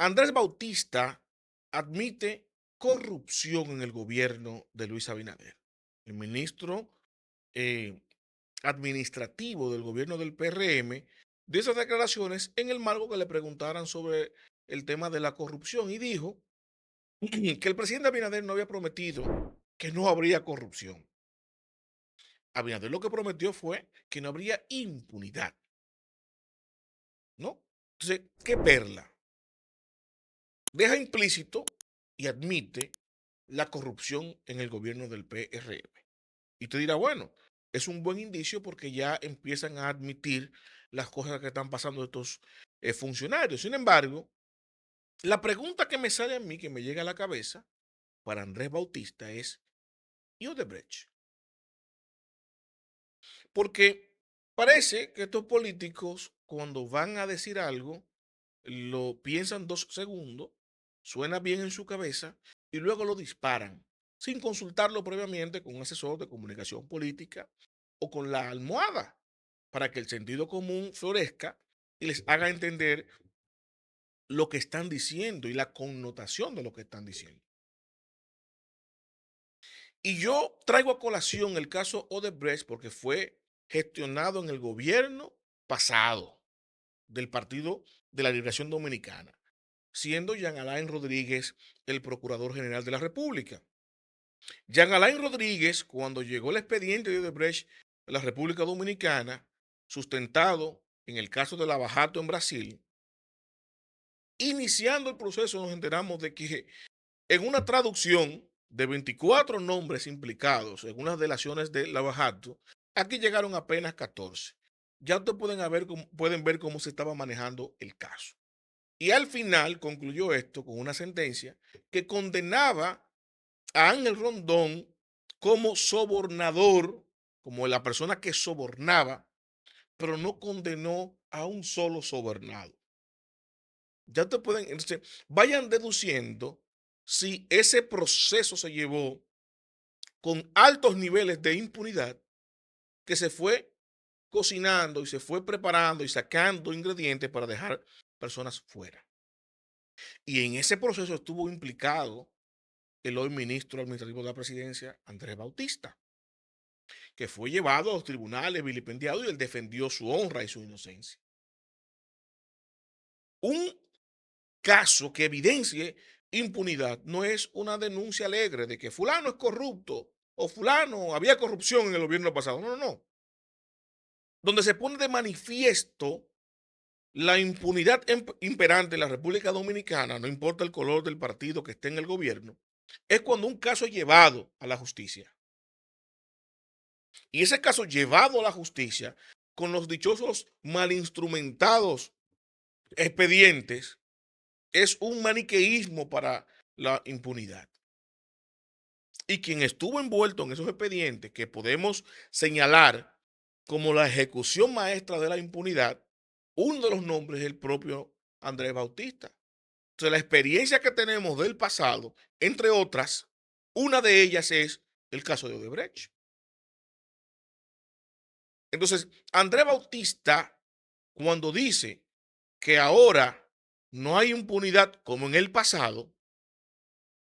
Andrés Bautista admite corrupción en el gobierno de Luis Abinader. El ministro eh, administrativo del gobierno del PRM dio esas declaraciones en el marco que le preguntaran sobre el tema de la corrupción y dijo que el presidente Abinader no había prometido que no habría corrupción. Abinader lo que prometió fue que no habría impunidad, ¿no? Entonces, ¿qué perla? Deja implícito y admite la corrupción en el gobierno del PRM. Y te dirá, bueno, es un buen indicio porque ya empiezan a admitir las cosas que están pasando estos funcionarios. Sin embargo, la pregunta que me sale a mí, que me llega a la cabeza, para Andrés Bautista es, ¿y Odebrecht? Porque parece que estos políticos, cuando van a decir algo, lo piensan 2 segundos, suena bien en su cabeza y luego lo disparan, sin consultarlo previamente con un asesor de comunicación política o con la almohada, para que el sentido común florezca y les haga entender lo que están diciendo y la connotación de lo que están diciendo. Y yo traigo a colación el caso Odebrecht porque fue gestionado en el gobierno pasado del Partido de la Liberación Dominicana, siendo Jean Alain Rodríguez el Procurador General de la República. Jean Alain Rodríguez, cuando llegó el expediente de Odebrecht a la República Dominicana, sustentado en el caso de Lavajato en Brasil, iniciando el proceso nos enteramos de que en una traducción de 24 nombres implicados en unas delaciones de Lavajato, aquí llegaron apenas 14. Ya ustedes pueden ver cómo se estaba manejando el caso. Y al final concluyó esto con una sentencia que condenaba a Ángel Rondón como sobornador, como la persona que sobornaba, pero no condenó a un solo sobornado. Ya te pueden, entonces, vayan deduciendo si ese proceso se llevó con altos niveles de impunidad que se fue cocinando y se fue preparando y sacando ingredientes para dejar personas fuera. Y en ese proceso estuvo implicado el hoy ministro administrativo de la presidencia, Andrés Bautista, que fue llevado a los tribunales vilipendiado y él defendió su honra y su inocencia. Un caso que evidencie impunidad no es una denuncia alegre de que fulano es corrupto o fulano había corrupción en el gobierno pasado. No, no, no. Donde se pone de manifiesto la impunidad imperante en la República Dominicana, no importa el color del partido que esté en el gobierno, es cuando un caso es llevado a la justicia. Y ese caso llevado a la justicia con los dichosos malinstrumentados expedientes es un maniqueísmo para la impunidad. Y quien estuvo envuelto en esos expedientes que podemos señalar como la ejecución maestra de la impunidad, uno de los nombres es el propio Andrés Bautista. Entonces, la experiencia que tenemos del pasado, entre otras, una de ellas es el caso de Odebrecht. Entonces, Andrés Bautista, cuando dice que ahora no hay impunidad como en el pasado,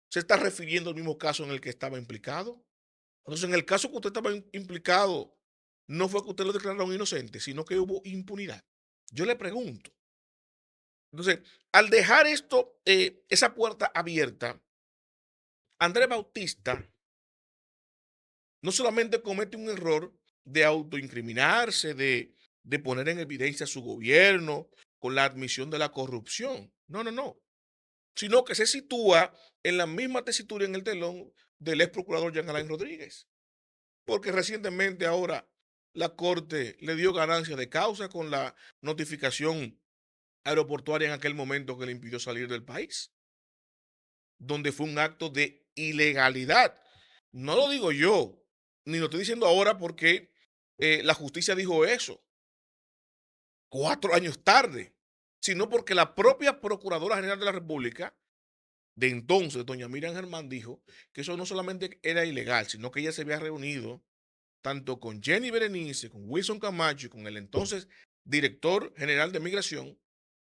se está refiriendo al mismo caso en el que estaba implicado. Entonces, en el caso que usted estaba implicado, no fue que usted lo declararon inocente, sino que hubo impunidad. Yo le pregunto. Entonces, al dejar esto, esa puerta abierta, Andrés Bautista no solamente comete un error de autoincriminarse, de poner en evidencia su gobierno con la admisión de la corrupción. No, no, no. Sino que se sitúa en la misma tesitura en el telón del ex procurador Jean Alain Rodríguez. Porque recientemente ahora la Corte le dio ganancia de causa con la notificación aeroportuaria en aquel momento que le impidió salir del país, donde fue un acto de ilegalidad. No lo digo yo, ni lo estoy diciendo ahora porque la justicia dijo eso 4 años tarde, sino porque la propia Procuradora General de la República de entonces, doña Miriam Germán, dijo que eso no solamente era ilegal, sino que ella se había reunido tanto con Jenny Berenice, con Wilson Camacho y con el entonces director general de migración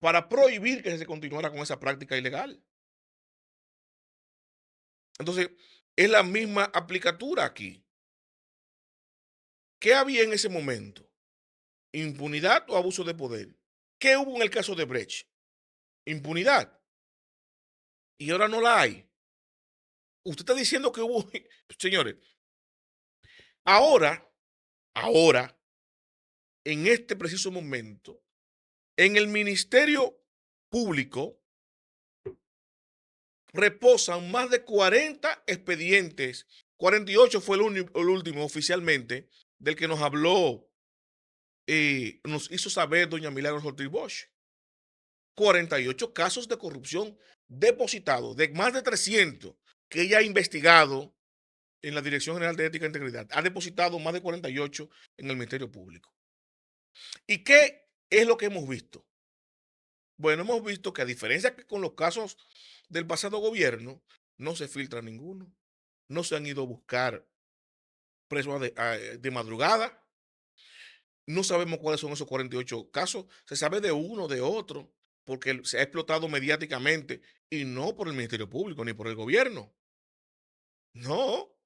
para prohibir que se continuara con esa práctica ilegal. Entonces, es la misma aplicatura aquí. ¿Qué había en ese momento? ¿Impunidad o abuso de poder? ¿Qué hubo en el caso de Brecht? Impunidad. Y ahora no la hay. Usted está diciendo que hubo, señores, ahora, ahora, en este preciso momento, en el Ministerio Público reposan más de 40 expedientes. 48 fue el último oficialmente del que nos habló, nos hizo saber doña Milagros Ortiz Bosch. 48 casos de corrupción depositados, de más de 300 que ella ha investigado en la Dirección General de Ética e Integridad. Ha depositado más de 48 en el Ministerio Público. ¿Y qué es lo que hemos visto? Bueno, hemos visto que a diferencia que con los casos del pasado gobierno, no se filtra ninguno. No se han ido a buscar presos de madrugada. No sabemos cuáles son esos 48 casos. Se sabe de uno, de otro, porque se ha explotado mediáticamente y no por el Ministerio Público ni por el gobierno. No.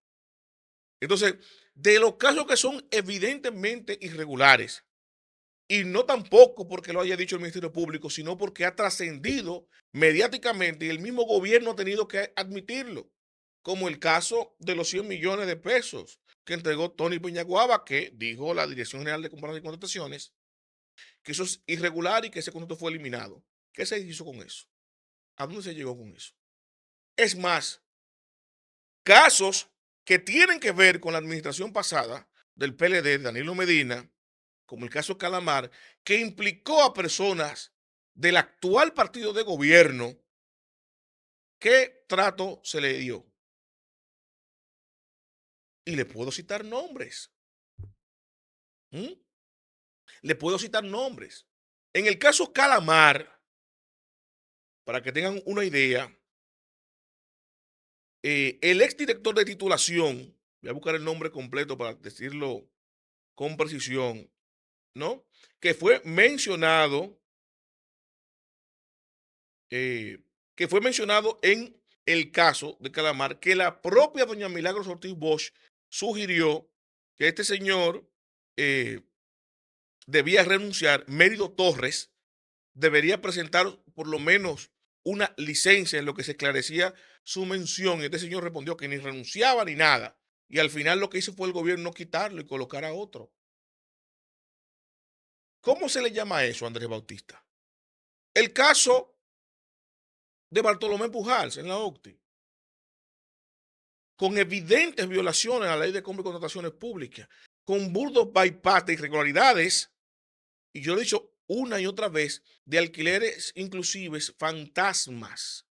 Entonces, de los casos que son evidentemente irregulares, y no tampoco porque lo haya dicho el Ministerio Público, sino porque ha trascendido mediáticamente y el mismo gobierno ha tenido que admitirlo, como el caso de los 100 millones de pesos que entregó Tony Peñaguaba, que dijo la Dirección General de Compras y Contrataciones que eso es irregular y que ese contrato fue eliminado. ¿Qué se hizo con eso? ¿A dónde se llegó con eso? Es más, casos que tienen que ver con la administración pasada del PLD, Danilo Medina, como el caso Calamar, que implicó a personas del actual partido de gobierno. ¿Qué trato se le dio? Y le puedo citar nombres. ¿Mm? Le puedo citar nombres. En el caso Calamar, para que tengan una idea, el exdirector de titulación, voy a buscar el nombre completo para decirlo con precisión, ¿no? Que fue mencionado, eh, en el caso de Calamar, que la propia doña Milagros Ortiz Bosch sugirió que este señor eh, debía renunciar. Mérido Torres debería presentar por lo menos una licencia en lo que se esclarecía su mención. Y este señor respondió que ni renunciaba ni nada. Y al final lo que hizo fue el gobierno quitarlo y colocar a otro. ¿Cómo se le llama eso, Andrés Bautista? El caso de Bartolomé Pujals en la OCTI, con evidentes violaciones a la ley de compra y contrataciones públicas, con burdos bypass de irregularidades, y yo lo he dicho una y otra vez, de alquileres inclusive fantasmas,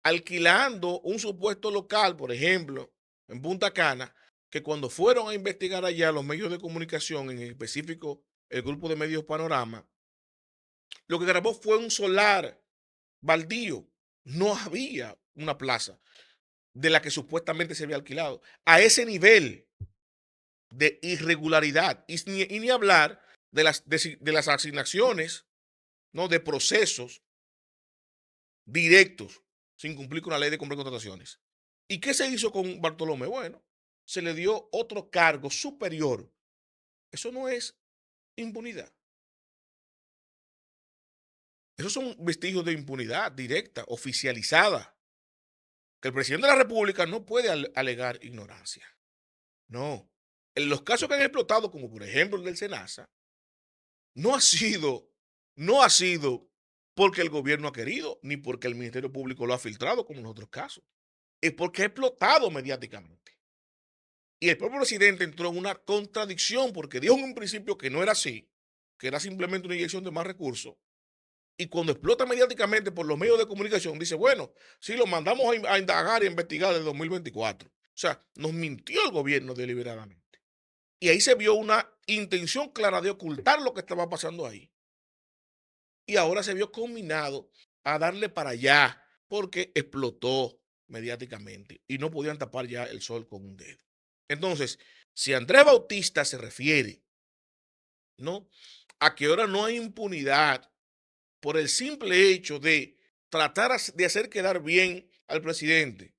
alquilando un supuesto local, por ejemplo, en Punta Cana, que cuando fueron a investigar allá los medios de comunicación, en específico el grupo de medios Panorama, lo que grabó fue un solar baldío. No había una plaza de la que supuestamente se había alquilado. A ese nivel de irregularidad. Y ni hablar de las asignaciones, ¿no? De procesos directos sin cumplir con la ley de compra y contrataciones. ¿Y qué se hizo con Bartolomé? Bueno, se le dio otro cargo superior. Eso no es impunidad. Esos son vestigios de impunidad directa, oficializada. Que el presidente de la República no puede alegar ignorancia. No. En los casos que han explotado, como por ejemplo el del SENASA, no ha sido, no ha sido porque el gobierno ha querido, ni porque el Ministerio Público lo ha filtrado, como en otros casos. Es porque ha explotado mediáticamente. Y el propio presidente entró en una contradicción porque dijo en un principio que no era así, que era simplemente una inyección de más recursos. Y cuando explota mediáticamente por los medios de comunicación, dice, bueno, sí, lo mandamos a indagar y a investigar desde 2024. O sea, nos mintió el gobierno deliberadamente. Y ahí se vio una intención clara de ocultar lo que estaba pasando ahí. Y ahora se vio combinado a darle para allá porque explotó mediáticamente y no podían tapar ya el sol con un dedo. Entonces, si Andrés Bautista se refiere, ¿no? A que ahora no hay impunidad por el simple hecho de tratar de hacer quedar bien al presidente,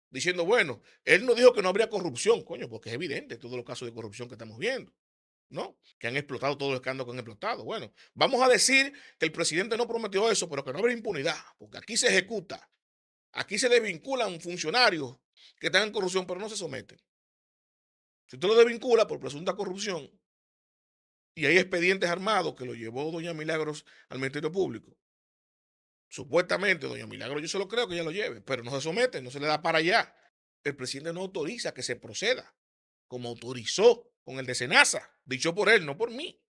diciendo, bueno, él no dijo que no habría corrupción, coño, porque es evidente todos los casos de corrupción que estamos viendo, ¿no? Que han explotado todos los escándalos que han explotado. Bueno, vamos a decir que el presidente no prometió eso, pero que no habrá impunidad, porque aquí se ejecuta, aquí se desvinculan funcionarios que están en corrupción, pero no se someten. Si usted lo desvincula por presunta corrupción y hay expedientes armados que lo llevó doña Milagros al Ministerio Público, supuestamente doña Milagros, yo se lo creo que ella lo lleve, pero no se somete, no se le da para allá. El presidente no autoriza que se proceda, como autorizó con el de Senasa, dicho por él, no por mí.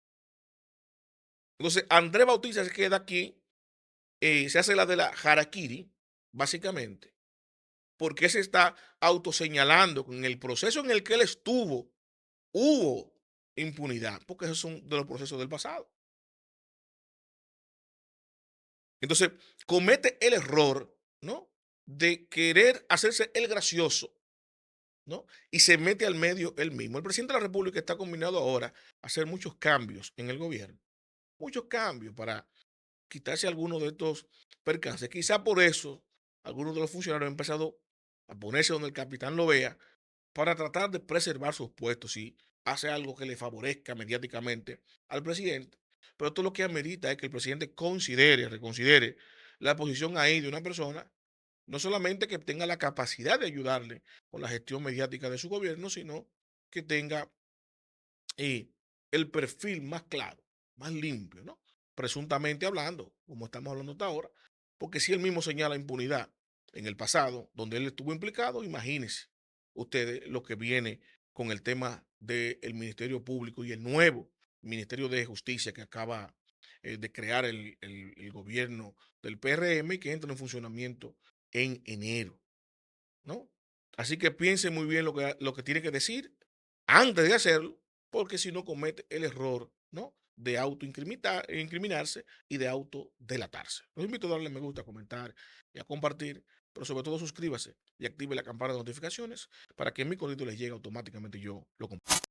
Entonces, Andrés Bautista se queda aquí, se hace la de la harakiri, básicamente, porque se está autoseñalando que en el proceso en el que él estuvo, hubo impunidad, porque esos son de los procesos del pasado. Entonces, comete el error, ¿no? De querer hacerse el gracioso, ¿no? Y se mete al medio él mismo. El presidente de la República está combinado ahora a hacer muchos cambios en el gobierno, muchos cambios para quitarse algunos de estos percances. Quizá por eso algunos de los funcionarios han empezado a ponerse donde el capitán lo vea para tratar de preservar sus puestos y hace algo que le favorezca mediáticamente al presidente. Pero todo lo que amerita es que el presidente considere, reconsidere la posición ahí de una persona, no solamente que tenga la capacidad de ayudarle con la gestión mediática de su gobierno, sino que tenga el perfil más claro, más limpio, ¿no? Presuntamente hablando, como estamos hablando hasta ahora, porque si él mismo señala impunidad en el pasado, donde él estuvo implicado, imagínense ustedes lo que viene con el tema del Ministerio Público y el nuevo Ministerio de Justicia que acaba de crear el gobierno del PRM y que entra en funcionamiento en enero, ¿no? Así que piense muy bien lo que tiene que decir antes de hacerlo, porque si no comete el error, ¿no? De incriminarse y de autodelatarse. Los invito a darle me gusta, a comentar y a compartir, pero sobre todo suscríbase y active la campana de notificaciones para que mi contenido les llegue automáticamente y yo lo comparta.